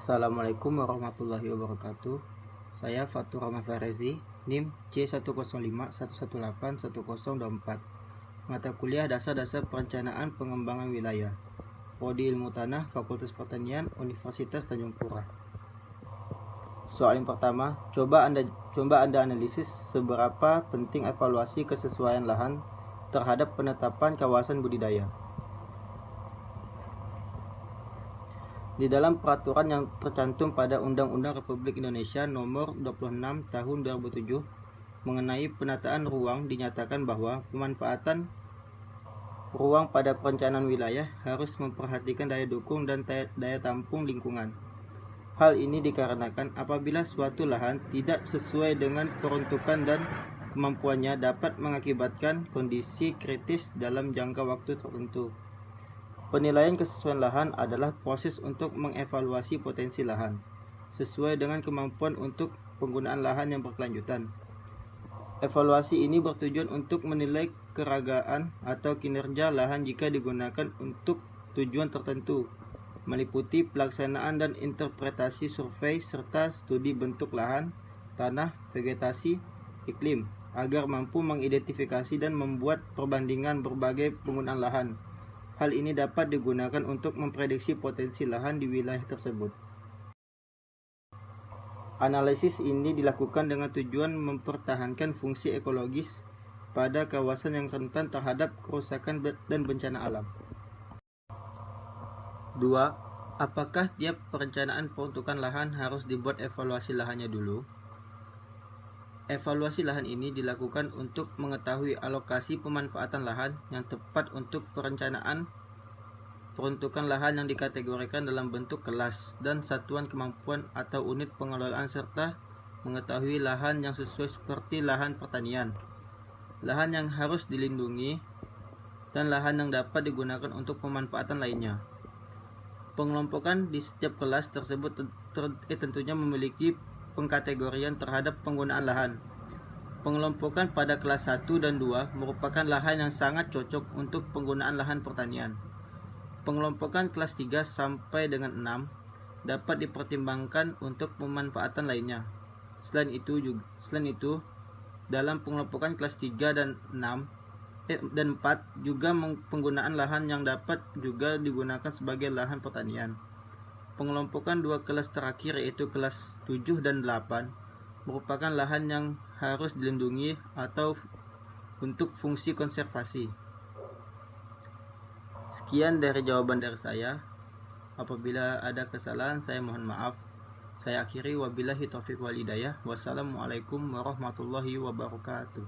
Assalamualaikum warahmatullahi wabarakatuh. Saya Fatur Rahman Farezi, NIM C10511811024. Mata kuliah Dasar-Dasar Perencanaan Pengembangan Wilayah, Prodi Ilmu Tanah, Fakultas Pertanian, Universitas Tanjung Pura. Soal yang pertama, coba Anda analisis seberapa penting evaluasi kesesuaian lahan terhadap penetapan kawasan budidaya. Di dalam peraturan yang tercantum pada Undang-Undang Republik Indonesia Nomor 26 Tahun 2007 mengenai penataan ruang dinyatakan bahwa pemanfaatan ruang pada perencanaan wilayah harus memperhatikan daya dukung dan daya tampung lingkungan. Hal ini dikarenakan apabila suatu lahan tidak sesuai dengan peruntukan dan kemampuannya dapat mengakibatkan kondisi kritis dalam jangka waktu tertentu. Penilaian kesesuaian lahan adalah proses untuk mengevaluasi potensi lahan sesuai dengan kemampuan untuk penggunaan lahan yang berkelanjutan. Evaluasi ini bertujuan untuk menilai keragaan atau kinerja lahan jika digunakan untuk tujuan tertentu, meliputi pelaksanaan dan interpretasi survei serta studi bentuk lahan, tanah, vegetasi, iklim, agar mampu mengidentifikasi dan membuat perbandingan berbagai penggunaan lahan. Hal ini dapat digunakan untuk memprediksi potensi lahan di wilayah tersebut. Analisis ini dilakukan dengan tujuan mempertahankan fungsi ekologis pada kawasan yang rentan terhadap kerusakan dan bencana alam. 2. Apakah tiap perencanaan peruntukan lahan harus dibuat evaluasi lahannya dulu? Evaluasi lahan ini dilakukan untuk mengetahui alokasi pemanfaatan lahan yang tepat untuk perencanaan peruntukan lahan yang dikategorikan dalam bentuk kelas dan satuan kemampuan atau unit pengelolaan serta mengetahui lahan yang sesuai seperti lahan pertanian, lahan yang harus dilindungi, dan lahan yang dapat digunakan untuk pemanfaatan lainnya. Pengelompokan di setiap kelas tersebut tentunya memiliki pengkategorian terhadap penggunaan lahan. Pengelompokan pada kelas 1 dan 2 merupakan lahan yang sangat cocok untuk penggunaan lahan pertanian. Pengelompokan kelas 3 sampai dengan 6 dapat dipertimbangkan untuk pemanfaatan lainnya. Selain itu, dalam pengelompokan kelas 3 dan 4 juga penggunaan lahan yang dapat juga digunakan sebagai lahan pertanian. Pengelompokan dua kelas terakhir yaitu kelas 7 dan 8 merupakan lahan yang harus dilindungi atau untuk fungsi konservasi. Sekian dari jawaban dari saya. Apabila ada kesalahan saya mohon maaf. Saya akhiri, wabillahi taufiq wal hidayah. Wassalamualaikum warahmatullahi wabarakatuh.